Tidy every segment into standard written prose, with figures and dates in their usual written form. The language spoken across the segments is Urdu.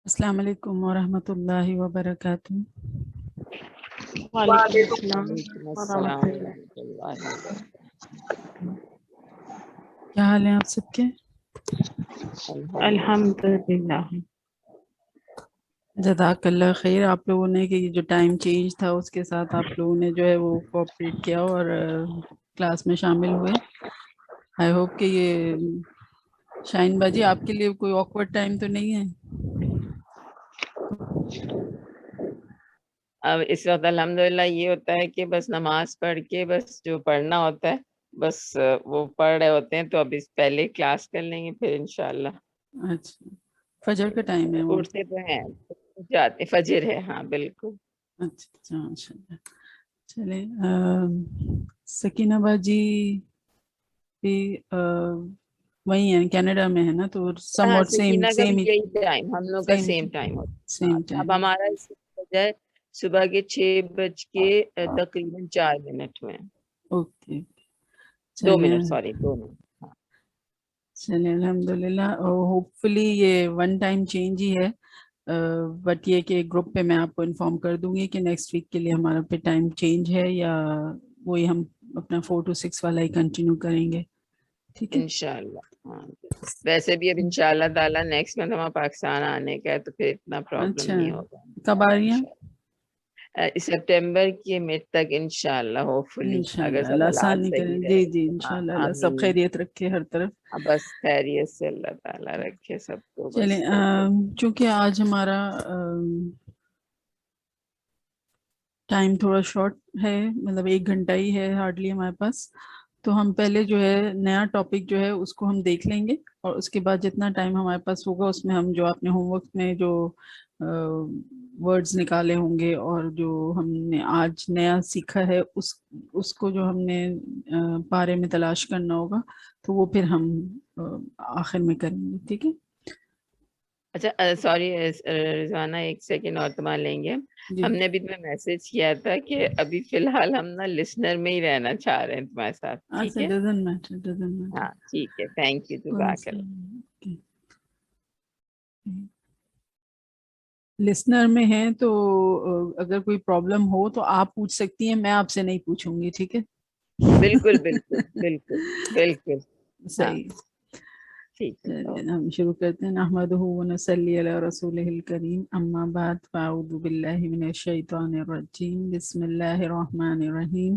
السلام علیکم ورحمۃ اللہ وبرکاتہ۔ وعلیکم السلام وعلیکم ورحمۃ السلام اللہ۔ ورحمۃ اللہ وبرکاتہ۔ کیا حال ہیں آپ سب کے؟ الحمدللہ۔ جزاک اللہ خیر۔ آپ لوگوں نے کہ یہ جو ٹائم چینج تھا اس کے ساتھ آپ لوگوں نے جو ہے وہ کوآپریٹ کیا اور کلاس میں شامل ہوئے۔ آئی ہوپ کہ یہ شاہین باجی آپ کے لیے کوئی آکورڈ ٹائم تو نہیں ہے؟ اب اس وقت الحمدللہ یہ ہوتا ہے کہ بس نماز پڑھ کے بس جو پڑھنا ہوتا ہے بس وہ پڑھ رہے ہوتے ہیں، تو اب اس پہلے کلاس کر لیں گے پھر انشاءاللہ۔ اچھا، فجر کا ٹائم ہے وہ؟ اٹھتے تو ہیں جاتے، فجر ہے، ہاں بالکل۔ اچھا اچھا، ماشاء اللہ۔ چلیں، سکینہ باجی بھی وہی ہیں، کینیڈا میں ہے نا، تو سم ہاں اور سکینہ کا بھی سیم یہی ٹائم، ہم لوگ کا سیم ٹائم ہوتا ہے۔ ہاں، سیم اب ٹائم۔ ہمارا اس بجائے صبح کے 6 بج کے تقریباً 4 منٹ میں، اوکے، 2 منٹ، چلیں سوری 2 منٹ۔ ہاں چلیں الحمدللہ۔ ہوپ فلی یہ ون ٹائم چینج ہی ہے، بٹ یہ کہ گروپ پہ میں آپ کو انفارم کر دوں گی کہ نیکسٹ ویک کے لیے ہمارا پہ ٹائم چینج ہے یا وہی ہم اپنا 4 to 6 والا ہی کنٹینیو کریں گے، ٹھیک ہے؟ انشاءاللہ۔ ہاں ویسے بھی اب انشاءاللہ تعالیٰ نیکسٹ منتھ ہمارا پاکستان آنے کا ہے، تو پھر اتنا پرابلم اچھا، نہیں ہوگا کب آ رہی ہیں؟ سپٹمبر کے مڈ تک انشاءاللہ، ہوپ فلی، اگر انشاءاللہ سب اللہ حالات آسانی کرے، صحیح جی رہے جی تو۔ ہاں انشاءاللہ اللہ سب آمین۔ خیریت رکھے ہر طرف۔ بس خیریت سے اللہ تعالیٰ رکھے سب کو، بس چلیں، اور چونکہ آج ہمارا ٹائم تھوڑا شارٹ ہے، مطلب 1 گھنٹہ ہی ہے ہارڈلی ہمارے پاس، تو ہم پہلے جو ہے نیا ٹاپک جو ہے اس کو ہم دیکھ لیں گے، اور اس کے بعد جتنا ٹائم ہمارے پاس ہوگا اس میں ہم جو اپنے ہوم ورک میں جو ورڈز نکالے ہوں گے اور جو ہم نے آج نیا سیکھا ہے اس کو جو ہم نے پارے میں تلاش کرنا ہوگا، تو وہ پھر ہم آخر میں کریں گے، ٹھیک ہے؟ اچھا سوری رضوانہ، 1 سیکنڈ اور تمہارا لیں گے۔ جی، ہم نے ابھی تمہیں میسج کیا تھا کہ ابھی فی الحال ہم نا لسنر میں ہی رہنا چاہ رہے ہیں تمہارے ساتھ، ٹھیک اچھا، ہے؟ ڈزنٹ میٹر، ڈزنٹ میٹر، ہاں ٹھیک ہے، تھینک یو، کوئی جزاک مسئلہ اللہ۔ نہیں۔ لسنر میں ہیں تو اگر کوئی پرابلم ہو تو آپ پوچھ سکتی ہیں، میں آپ سے نہیں پوچھوں گی، ٹھیک ہے؟ بالکل بالکل بالکل بالکل، ہاں صحیح۔ ٹھیک ہے۔ چلیے ہم شروع کرتے ہیں۔ نحمدہ ونصلی علی رسولہ الکریم، اما بعد، فاعوذ باللہ من الشیطان الرجیم، بسم اللہ الرحمن الرحیم،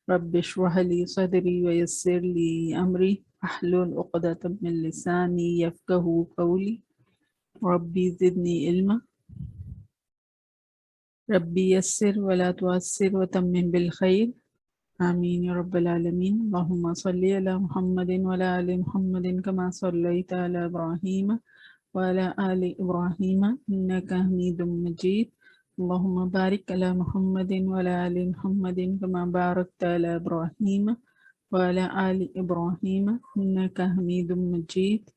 رب اشرح لی صدری ویسر لی امری واحلل عقدۃ من لسانی یفقہوا قولی ربی زدنی علما ربی یسر ولا تعسر وتمم بالخیر، آمین یا رب العالمین۔ اللہم صلی علی محمد وعلی آل محمد کما صلیت علی ابراہیم وعلی آل ابراہیم انک حمید مجید، اللہم بارک علی محمد وعلی آل محمد کما بارکت علی ابراہیم وعلی آل ابراہیم انک حمید مجید۔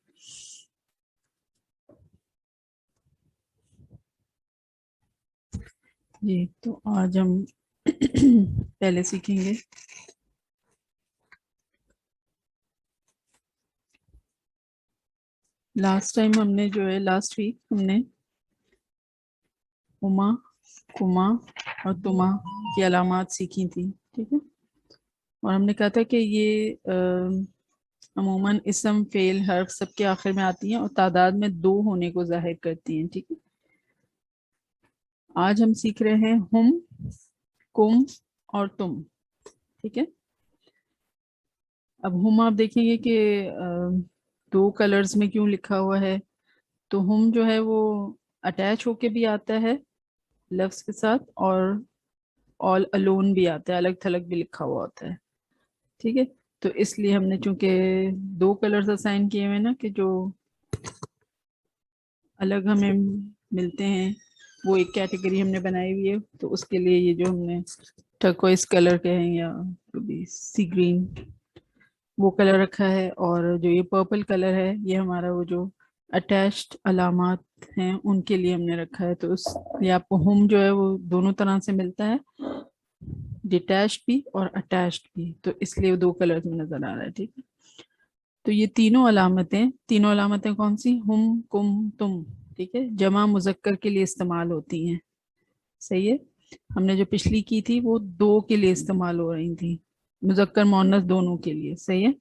جی تو آج ہم پہلے سیکھیں گے لاسٹ ٹائم ہم نے جو ہے لاسٹ ویک ہم نے ہما، کما اور تما کی علامات سیکھی تھی، ٹھیک ہے؟ اور ہم نے کہا تھا کہ یہ عموماً اسم، فعل، حرف سب کے آخر میں آتی ہیں اور تعداد میں 2 ہونے کو ظاہر کرتی ہیں، ٹھیک ہے؟ آج ہم سیکھ رہے ہیں ہم، کم اور تم، ٹھیک ہے؟ اب ہم آپ دیکھیں گے کہ 2 کلرز میں کیوں لکھا ہوا ہے، تو ہم جو ہے وہ اٹیچ ہو کے بھی آتا ہے لفظ کے ساتھ، اور آل الون بھی آتا ہے، الگ تھلگ بھی لکھا ہوا ہوتا ہے، ٹھیک ہے؟ تو اس لیے ہم نے چونکہ 2 کلرز اسائن کیے ہوئے نا کہ جو الگ ہمیں ملتے ہیں، وہ ایک کیٹیگری ہم نے بنائی ہوئی ہے، تو اس کے لیے یہ جو ہم نے ٹرکوائز کلر کہیں یا سی گرین وہ کلر رکھا ہے، اور جو یہ پرپل کلر ہے یہ ہمارا وہ جو اٹیچڈ علامات ہیں ان کے لیے ہم نے رکھا ہے۔ تو اس یہ آپ کو ہم جو ہے وہ دونوں طرح سے ملتا ہے، ڈیٹیچڈ بھی اور اٹیچڈ بھی، تو اس لیے 2 کلر میں نظر آ رہا ہے، ٹھیک ہے؟ تو یہ تینوں علامتیں کون سی؟ ہم، کم، تم، ٹھیک ہے، جمع مذکر کے لیے استعمال ہوتی ہیں. صحیح ہے. ہم نے جو پچھلی کی تھی وہ 2 کے لیے استعمال ہو رہی تھی، مذکر مؤنث دونوں کے لیے. صحیح ہے.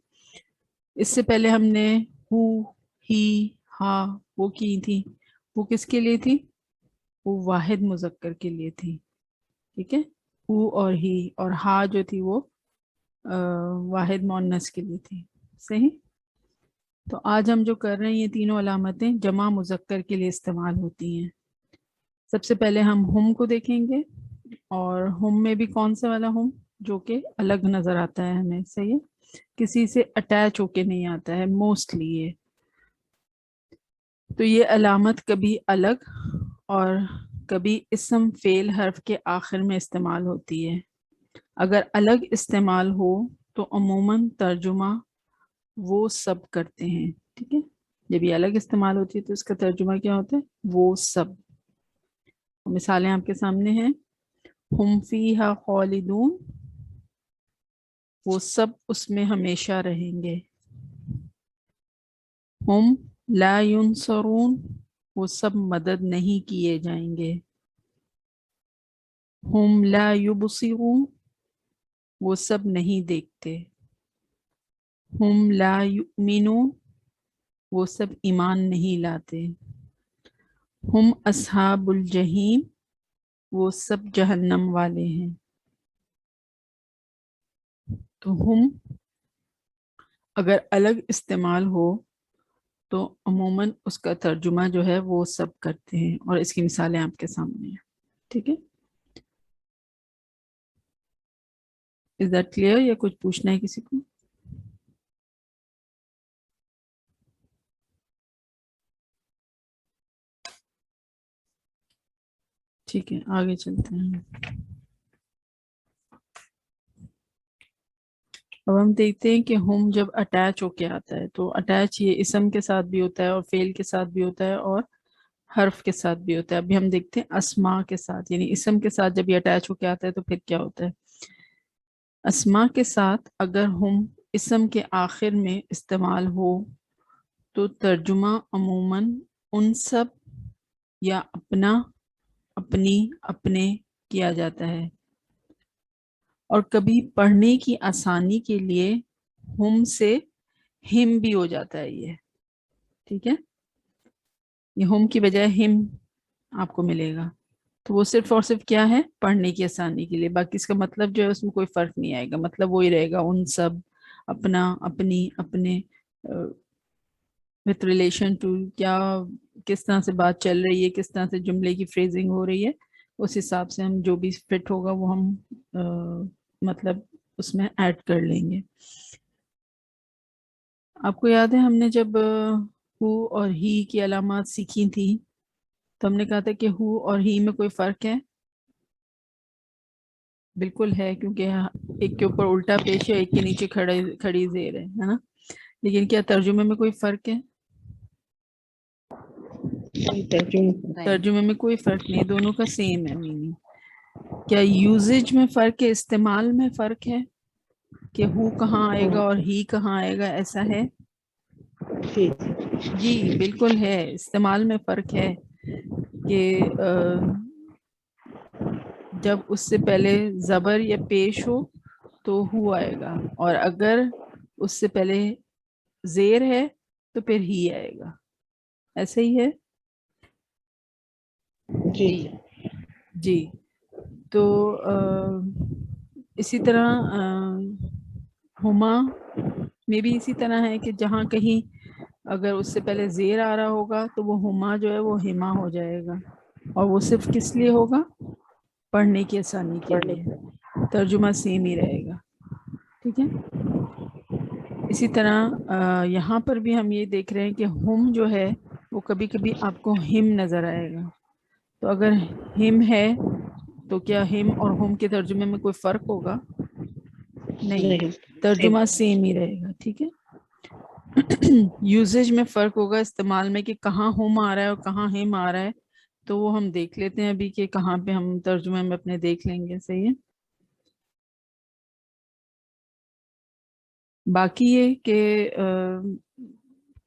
اس سے پہلے ہم نے ہو، ہی، ہا وہ کی تھی، وہ کس کے لیے تھی؟ وہ واحد مذکر کے لیے تھی. ٹھیک ہے. ہو اور ہی اور ہا جو تھی وہ واحد مؤنث کے لیے تھی. صحیح. تو آج ہم جو کر رہے ہیں یہ تینوں علامتیں جمع مذکر کے لیے استعمال ہوتی ہیں. سب سے پہلے ہم ہم کو دیکھیں گے، اور ہم میں بھی کون سا والا ہم؟ جو کہ الگ نظر آتا ہے ہمیں. صحیح ہے. کسی سے اٹیچ ہو کے نہیں آتا ہے موسٹلی یہ. تو یہ علامت کبھی الگ اور کبھی اسم فعل حرف کے آخر میں استعمال ہوتی ہے. اگر الگ استعمال ہو تو عموماً ترجمہ وہ سب کرتے ہیں. ٹھیک ہے. جب یہ الگ استعمال ہوتی ہے تو اس کا ترجمہ کیا ہوتا ہے؟ وہ سب. مثالیں آپ کے سامنے ہیں. ہم فیہا خالدون، وہ سب اس میں ہمیشہ رہیں گے. ہم لا ینصرون، وہ سب مدد نہیں کیے جائیں گے. ہم لا یبصرون، وہ سب نہیں دیکھتے. ہم لا یؤمنون، وہ سب ایمان نہیں لاتے. ہم اصحاب الجحیم، وہ سب جہنم والے ہیں. تو ہم اگر الگ استعمال ہو تو عموماً اس کا ترجمہ جو ہے وہ سب کرتے ہیں، اور اس کی مثالیں آپ کے سامنے ہیں. ٹھیک ہے. Is that clear یا کچھ پوچھنا ہے کسی کو؟ ٹھیک ہے، آگے چلتے ہیں. اب ہم دیکھتے ہیں کہ ہم جب اٹیچ ہو کے آتا ہے تو اٹیچ یہ اسم کے ساتھ بھی ہوتا ہے اور فعل کے ساتھ بھی ہوتا ہے اور حرف کے ساتھ بھی ہوتا ہے. ابھی ہم دیکھتے ہیں اسماء کے ساتھ، یعنی اسم کے ساتھ جب یہ اٹیچ ہو کے آتا ہے تو پھر کیا ہوتا ہے. اسماء کے ساتھ اگر ہم اسم کے آخر میں استعمال ہو تو ترجمہ عموماً ان سب یا اپنا، اپنی، اپنے کیا جاتا ہے. اور کبھی پڑھنے کی آسانی کے لیے ہم سے ہم بھی ہو جاتا ہے یہ. ٹھیک ہے. یہ ہم کی بجائے ہم آپ کو ملے گا، تو وہ صرف اور صرف کیا ہے؟ پڑھنے کی آسانی کے لیے. باقی اس کا مطلب جو ہے اس میں کوئی فرق نہیں آئے گا، مطلب وہی رہے گا، ان سب، اپنا، اپنی، اپنے، with relation to کیا کس طرح سے بات چل رہی ہے، کس طرح سے جملے کی فریزنگ ہو رہی ہے، اس حساب سے ہم جو بھی فٹ ہوگا وہ ہم مطلب اس میں ایڈ کر لیں گے. آپ کو یاد ہے ہم نے جب ہو اور ہی کی علامات سیکھی تھی تو ہم نے کہا تھا کہ ہو اور ہی میں کوئی فرق ہے؟ بالکل ہے، کیونکہ ایک کے اوپر الٹا پیش ہے، ایک کے نیچے کھڑی زیر ہے نا. لیکن کیا ترجمے میں کوئی فرق ہے؟ ترجمے میں کوئی فرق نہیں، دونوں کا سیم ہے میننگ. کیا یوزیج میں فرق ہے، استعمال میں فرق ہے کہ ہو کہاں آئے گا اور ہی کہاں آئے گا؟ ایسا ہے؟ جی بالکل ہے، استعمال میں فرق ہے کہ جب اس سے پہلے زبر یا پیش ہو تو ہو آئے گا، اور اگر اس سے پہلے زیر ہے تو پھر ہی آئے گا. ایسے ہی ہے. جی جی. تو اسی طرح ہما میں بھی اسی طرح ہے کہ جہاں کہیں اگر اس سے پہلے زیر آ رہا ہوگا تو وہ ہما جو ہے وہ ہما ہو جائے گا، اور وہ صرف کس لیے ہوگا؟ پڑھنے کی آسانی کے لیے. ترجمہ سیم ہی رہے گا. ٹھیک ہے. اسی طرح یہاں پر بھی ہم یہ دیکھ رہے ہیں کہ ہم جو ہے وہ کبھی کبھی آپ کو ہم نظر آئے گا. تو اگر ہم ہے تو کیا ہم اور ہم کے ترجمے میں کوئی فرق ہوگا؟ نہیں، ترجمہ سیم ہی رہے گا. ٹھیک ہے. یوزیج میں فرق ہوگا استعمال میں کہ کہاں ہم آ رہا ہے اور کہاں ہم آ رہا ہے، تو وہ ہم دیکھ لیتے ہیں ابھی کہ کہاں پہ ہم ترجمے میں اپنے دیکھ لیں گے. صحیح ہے. باقی یہ کہ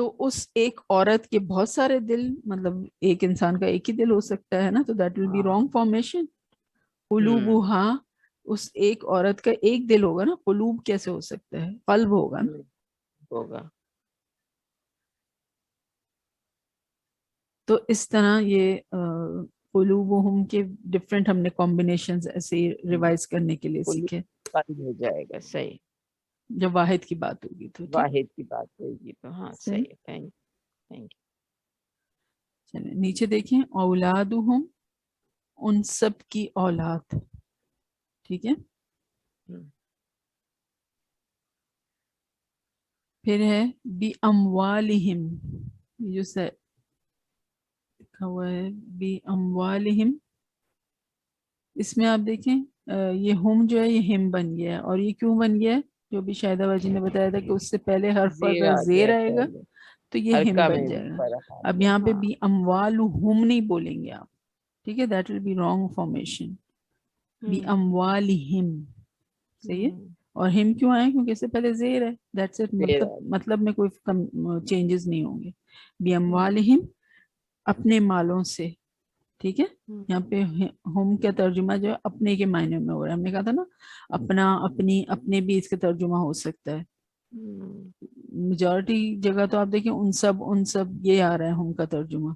تو اس ایک عورت کے بہت سارے دل, مطلب ایک انسان کا ایک ہی دل ہو سکتا ہے نا, تو that will be wrong formation. قلوبہا, اس ایک عورت کا ایک دل ہوگا نا, قلوب کیسے ہو سکتا ہے, قلب ہوگا نا. ہوگا. تو اس طرح یہ قلوبہم کے ڈفرینٹ ہم نے کمبینیشنز ایسے ریوائز کرنے کے لیے سیکھے. قلب ہو جائے گا. صحیح. جب واحد کی بات ہوگی تو واحد کی بات ہوئے گی تو ہاں صحیح. صحیح. Thank you. چلیں نیچے دیکھیں, اولادہم, ان سب کی اولاد. ٹھیک ہے. پھر ہے بی اموالہم, یہ جو لکھا ہوا ہے بی اموالہم, اس میں آپ دیکھیں یہ ہم جو ہے یہ ہم بن گیا ہے, اور یہ کیوں بن گیا ہے, جو بھی شاہدہ باجی نے بتایا تھا کہ اس سے پہلے حرف اگر زیر آئے گا تو یہ ہم بن جائے گا. اب یہاں پہ بی اموالہم نہیں بولیں گے آپ, ٹھیک ہے, that will be wrong formation. بی اموالہم, صحیح ہے. اور ہم کیوں آئے, کیونکہ اس سے پہلے زیر ہے, دیٹس اٹ. مطلب میں کوئی چینجز نہیں ہوں گے. بی اموالہم, اپنے مالوں سے. ٹھیک ہے. یہاں پہ ہم کا ترجمہ جو ہے اپنے کے معنی میں ہو رہا ہے. ہم نے کہا تھا نا اپنا, اپنی, اپنے بھی اس کا ترجمہ ہو سکتا ہے. میجورٹی جگہ تو آپ دیکھیں ان سب یہ آ رہا ہے ہم کا ترجمہ,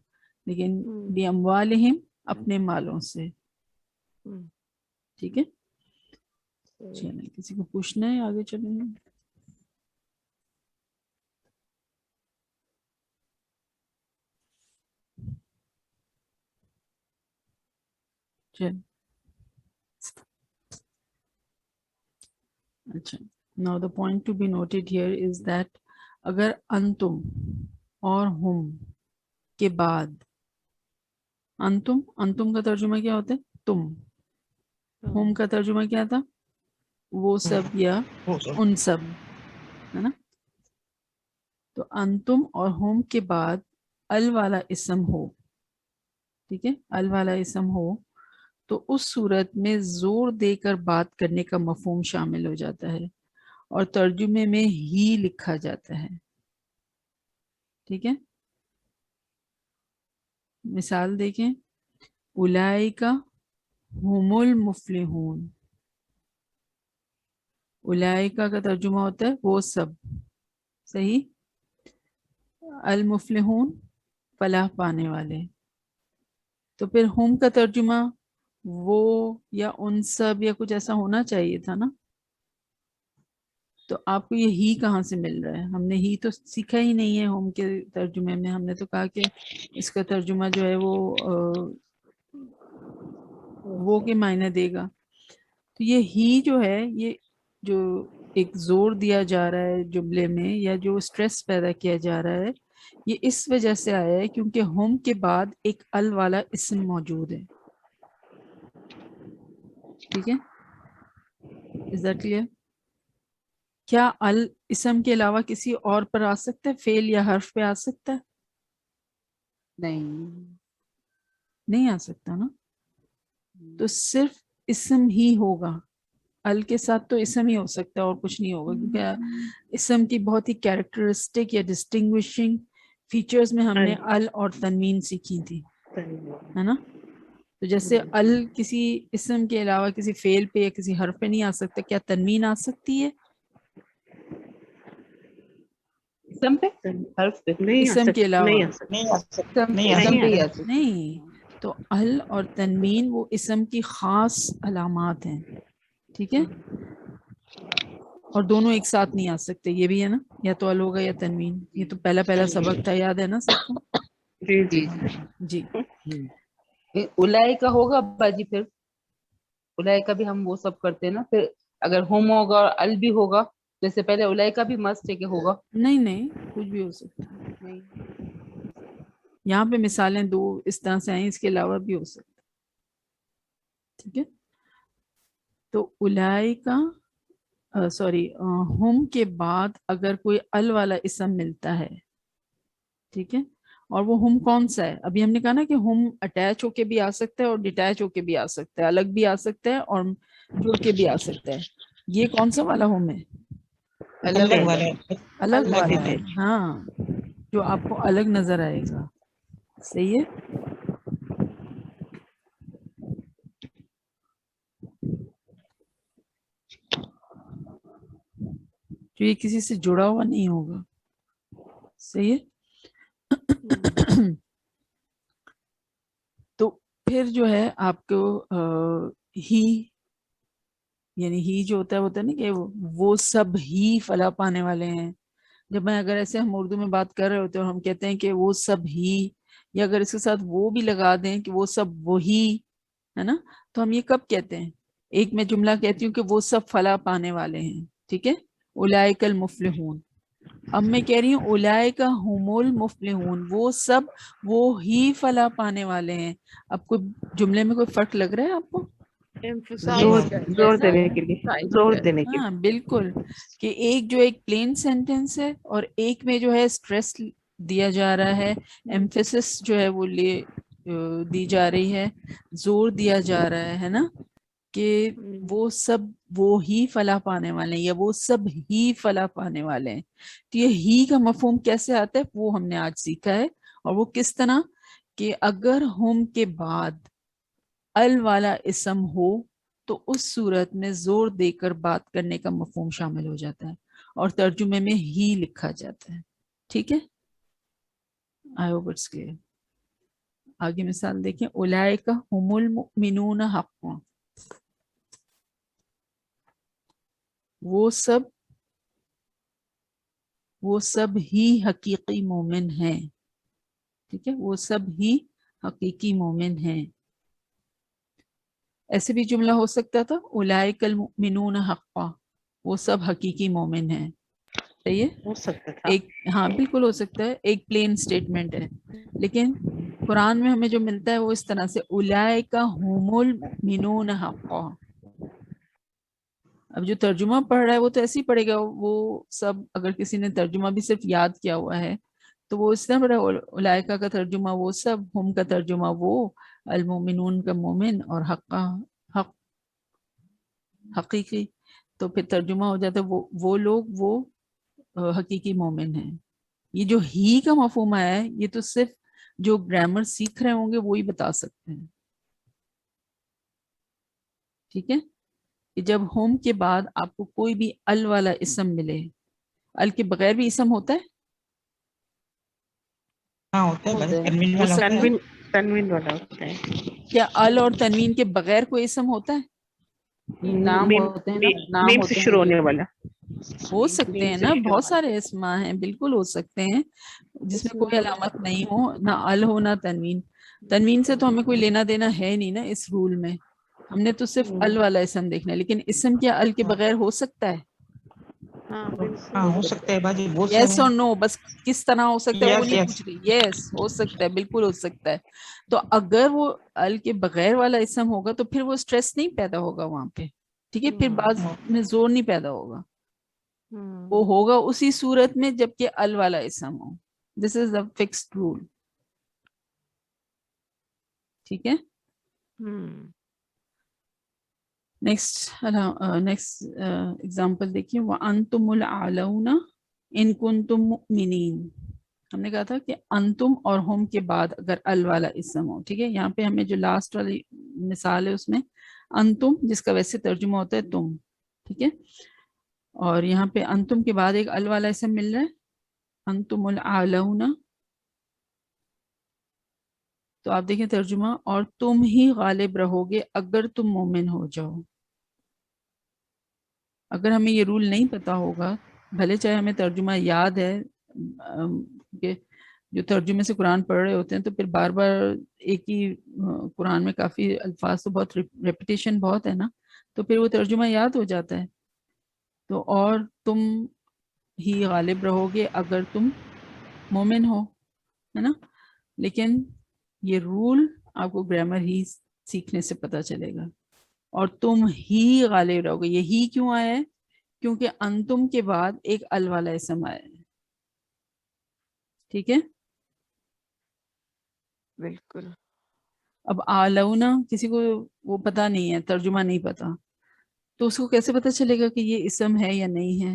لیکن بی اموالہم, اپنے مالوں سے. ٹھیک ہے. چلیں, کسی کو پوچھنا ہے, آگے چلیں گے. چل اچھا. Now the point to be noted here is that اگر انتم اور ہم کے بعد, انتم کا ترجمہ کیا ہوتا ہے, تم. ہم کا ترجمہ کیا تھا, وہ سب یا ان سب, ہے نا. تو انتم اور ہم کے بعد ال والا اسم ہو, ٹھیک ہے, ال والا اسم ہو, تو اس صورت میں زور دے کر بات کرنے کا مفہوم شامل ہو جاتا ہے, اور ترجمے میں ہی لکھا جاتا ہے. ٹھیک ہے. مثال دیکھیں, اولئک ہم المفلحون. اولئک کا ترجمہ ہوتا ہے وہ سب, صحیح. المفلحون, فلاح پانے والے. تو پھر ہم کا ترجمہ وہ یا ان سب یا کچھ ایسا ہونا چاہیے تھا نا. تو آپ کو یہ ہی کہاں سے مل رہا ہے, ہم نے ہی تو سیکھا ہی نہیں ہے ہم کے ترجمے میں. ہم نے تو کہا کہ اس کا ترجمہ جو ہے وہ کے معنی دے گا. تو یہ ہی جو ہے, یہ جو ایک زور دیا جا رہا ہے جملے میں, یا جو سٹریس پیدا کیا جا رہا ہے, یہ اس وجہ سے آیا ہے کیونکہ ہم کے بعد ایک ال والا اسم موجود ہے. ٹھیک ہے. Is that clear? کیا ال اسم کے علاوہ کسی اور پر آ سکتا ہے, فعل یا حرف پہ آ سکتا ہے؟ نہیں آ سکتا نا. تو صرف اسم ہی ہوگا, ال کے ساتھ تو اسم ہی ہو سکتا ہے اور کچھ نہیں ہوگا, کیونکہ اسم کی بہت ہی کیریکٹرسٹک یا ڈسٹنگوشنگ فیچرز میں ہم نے ال اور تنوین سیکھی تھی, ہے نا. تو جیسے ال کسی اسم کے علاوہ کسی فعل پہ یا کسی حرف پہ نہیں آ سکتا, کیا تنوین آ سکتی ہے اسم پہ, حرف پہ نہیں اسم کے علاوہ؟ نہیں. تو ال اور تنوین وہ اسم کی خاص علامات ہیں. ٹھیک ہے. اور دونوں ایک ساتھ نہیں آ سکتے, یہ بھی ہے نا, یا تو ال ہوگا یا تنوین. یہ تو پہلا سبق تھا, یاد ہے نا سب کو. جی جی. اولائے کا ہوگا باجی, پھر اولائے کا بھی ہم وہ سب کرتے ہیں نا. پھر اگر ہم ہوگا اور ال بھی ہوگا, جیسے پہلے اولائے کا بھی مست ہے کہ ہوگا. نہیں, کچھ بھی ہو سکتا ہے. یہاں پہ مثالیں دو اس طرح سے آئیں, اس کے علاوہ بھی ہو سکتا ہے. ٹھیک ہے. تو اولائے کا ہم کے بعد اگر کوئی ال والا اسم ملتا ہے, ٹھیک ہے, اور وہ ہم کون سا ہے, ابھی ہم نے کہا نا کہ ہم اٹیچ ہو کے بھی آ سکتا ہے اور ڈیٹیچ ہو کے بھی آ سکتا ہے, الگ بھی آ سکتا ہے اور جڑ کے بھی آ سکتا ہے. یہ کون سا والا ہم ہے, الگ والے الگ والا ہے. ہاں, جو آپ کو الگ نظر آئے گا. صحیح ہے. جو یہ کسی سے جڑا ہوا نہیں ہوگا. صحیح ہے. تو پھر جو ہے آپ کو ہی یعنی ہی جو ہوتا ہے نا کہ وہ سب ہی فلاح پانے والے ہیں. جب میں اگر ایسے ہم اردو میں بات کر رہے ہوتے ہیں اور ہم کہتے ہیں کہ وہ سب ہی, یا اگر اس کے ساتھ وہ بھی لگا دیں کہ وہ سب وہی ہے نا, تو ہم یہ کب کہتے ہیں؟ ایک میں جملہ کہتی ہوں کہ وہ سب فلاح پانے والے ہیں. ٹھیک ہے, اولئک المفلحون. اب میں کہہ رہی ہوں اولئک هم المفلحون, وہ سب وہ ہی فلاح پانے والے ہیں. اب کوئی جملے میں کوئی فرق لگ رہا ہے آپ کو؟ زور دینے کے لیے, زور دینے کے ہاں بالکل, کہ ایک جو ایک پلین سینٹینس ہے اور ایک میں جو ہے اسٹریس دیا جا رہا ہے, ایمفیسس جو ہے وہ دی جا رہی ہے, زور دیا جا رہا ہے نا, کہ وہ سب وہ ہی فلاح پانے والے ہیں یا وہ سب ہی فلاح پانے والے ہیں. تو یہ ہی کا مفہوم کیسے آتا ہے وہ ہم نے آج سیکھا ہے, اور وہ کس طرح کہ اگر ہم کے بعد ال والا اسم ہو تو اس صورت میں زور دے کر بات کرنے کا مفہوم شامل ہو جاتا ہے اور ترجمے میں ہی لکھا جاتا ہے. ٹھیک ہے, آئی ہوپ اٹس کلیئر. آگے مثال دیکھیں, اولئک هم المؤمنون حقا, وہ سب ہی حقیقی مومن ہیں. ٹھیک ہے, وہ سب ہی حقیقی مومن ہیں. ایسے بھی جملہ ہو سکتا تھا اولئک المؤمنون حقا, وہ سب حقیقی مومن ہیں. صحیح ہے, ہو سکتا تھا. ایک ہاں بالکل ہو سکتا ہے, ایک پلین سٹیٹمنٹ ہے. لیکن قرآن میں ہمیں جو ملتا ہے وہ اس طرح سے اولئک هم المؤمنون حقا. اب جو ترجمہ پڑھ رہا ہے وہ تو ایسے ہی پڑھے گا, وہ سب اگر کسی نے ترجمہ بھی صرف یاد کیا ہوا ہے تو وہ اس طرح پڑھا, اولئک کا ترجمہ وہ سب, ہم کا ترجمہ وہ, المومنون کا مومن, اور حق حقیقی. تو پھر ترجمہ ہو جاتا ہے وہ لوگ وہ حقیقی مومن ہیں. یہ جو ہی کا مفہوم آیا ہے یہ تو صرف جو گرامر سیکھ رہے ہوں گے وہی بتا سکتے ہیں. ٹھیک ہے, کہ جب ہوم کے بعد آپ کو کوئی بھی ال والا اسم ملے, ال کے بغیر بھی اسم ہوتا ہے, ہاں ہوتا ہے, ہوتا ہے. تنوین ہو والا سکتا ہوتا ہے. ہے. تنوین والا ہوتا ہے. کیا ال اور تنوین کے بغیر کوئی اسم ہوتا ہے؟ نام ہوتے ہیں نا, نام میم سے ہوتے ہیں شروع وہ ہونے بھی. والا. ہو سکتے ہیں نا, بہت سارے اسما ہیں, بالکل ہو سکتے ہیں جس میں کوئی علامت نہیں ہو, نہ ال ہو نہ تنوین. تنوین سے تو ہمیں کوئی لینا دینا ہے نہیں نا اس رول میں, ہم نے تو صرف ال والا اسم دیکھنا ہے. لیکن اسم کیا ال کے بغیر ہو سکتا ہے؟ ہاں ہو سکتا ہے باجی, بہت یس سارے اور نو, بس کس طرح ہو سکتا ہے وہ یس نہیں یس پوچھ رہی. یس ہو سکتا ہے, بالکل ہو سکتا ہے. تو اگر وہ ال کے بغیر والا اسم ہوگا تو پھر وہ اسٹریس نہیں پیدا ہوگا وہاں پہ. ٹھیک ہے, پھر بعض میں زور نہیں پیدا ہوگا. وہ ہوگا اسی صورت میں جبکہ ال والا اسم ہو. دس از اے فکسڈ رول. ٹھیک ہے, نیکسٹ ایگزامپل دیکھیے, وَأَنْتُمُ الْأَعْلَوْنَ إِن كُنتُم مُؤْمِنِينَ. ہم نے کہا تھا کہ انتم اور ہم کے بعد اگر ال والا اسم ہو. ٹھیک ہے, یہاں پہ ہمیں جو لاسٹ والی مثال ہے اس میں انتم, جس کا ویسے ترجمہ ہوتا ہے تم. ٹھیک ہے, اور یہاں پہ انتم کے بعد ایک ال والا اسم مل رہا ہے, انتم العالون. تو آپ دیکھیں ترجمہ, اور تم ہی غالب رہو گے اگر تم مومن ہو جاؤ. اگر ہمیں یہ رول نہیں پتا ہوگا, بھلے چاہے ہمیں ترجمہ یاد ہے, کہ جو ترجمے سے قرآن پڑھ رہے ہوتے ہیں تو پھر بار بار ایک ہی قرآن میں کافی الفاظ تو بہت ریپیٹیشن بہت ہے نا, تو پھر وہ ترجمہ یاد ہو جاتا ہے. تو اور تم ہی غالب رہو گے اگر تم مومن ہو, ہے نا. لیکن یہ رول آپ کو گرامر ہی سیکھنے سے پتہ چلے گا. اور تم ہی غالب رہو گے, یہ ہی کیوں آیا ہے؟ کیونکہ انتم کے بعد ایک ال والا اسم آیا ہے. ٹھیک ہے, بالکل. اب آلونا کسی کو وہ پتہ نہیں ہے, ترجمہ نہیں پتا, تو اس کو کیسے پتہ چلے گا کہ یہ اسم ہے یا نہیں ہے؟